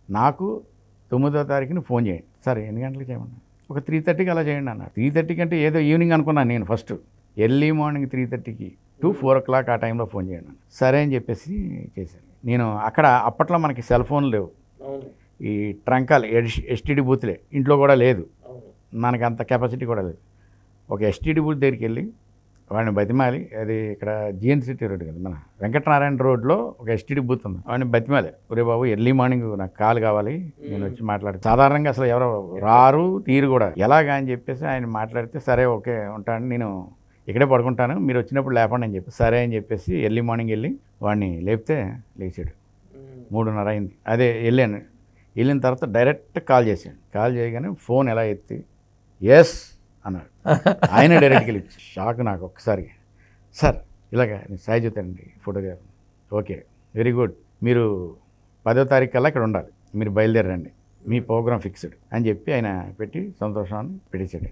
నాకు 9వ తారీఖుని ఫోన్ చేయండి. సరే ఎన్ని గంటలకు చేయమన్నా? ఒక 3:30కి అలా చేయండి అన్నారు. 3:30కి అంటే ఏదో ఈవినింగ్ అనుకున్నాను నేను ఫస్ట్. ఎర్లీ మార్నింగ్ 3:30కి టు 4 o'clock ఆ టైంలో ఫోన్ చేయండి అన్నారు. సరే అని చెప్పేసి చేశాను. నేను అక్కడ అప్పట్లో మనకి సెల్ ఫోన్లు లేవు, ఈ ట్రంకాలు ఎస్టీడీ బూత్లే, ఇంట్లో కూడా లేదు, మనకు అంత కెపాసిటీ కూడా లేదు. ఒక ఎస్టీడీ బూత్ దగ్గరికి వెళ్ళి వాడిని బతిమాలి, అది ఇక్కడ జిఎన్ సిటీ రోడ్ కదా, మన వెంకటనారాయణ రోడ్లో ఒక ఎస్టీడీ బూత్ ఉంది, వాడిని బతిమాలి, ఒరే బాబు ఎర్లీ మార్నింగ్ నాకు కాల్ కావాలి, నేను వచ్చి మాట్లాడి. సాధారణంగా అసలు ఎవరో రారు తీరు కూడా, ఎలాగా అని చెప్పేసి ఆయన మాట్లాడితే సరే ఓకే ఉంటాను, నేను ఇక్కడే పడుకుంటాను, మీరు వచ్చినప్పుడు లేపండి అని చెప్పి సరే అని చెప్పేసి ఎర్లీ మార్నింగ్ వెళ్ళి వాడిని లేపితే లేచాడు. 3:30 అయింది. అదే వెళ్ళిన తర్వాత డైరెక్ట్ కాల్ చేశాడు. కాల్ చేయగానే ఫోన్ ఎలా ఎత్తి ఎస్ అన్నాడు. ఆయన డైరెక్ట్గా వెళ్ళి షాక్ నాకు ఒక్కసారి. సార్ ఇలాగా నేను సాయి జ్యోతి అండి ఫోటోగ్రాఫర్. ఓకే వెరీ గుడ్, మీరు 10వ తారీఖు కల్లా ఇక్కడ ఉండాలి, మీరు బయలుదేరండి, మీ ప్రోగ్రామ్ ఫిక్స్డ్ అని చెప్పి ఆయన పెట్టి సంతోషాన్ని పెట్టేశాడు.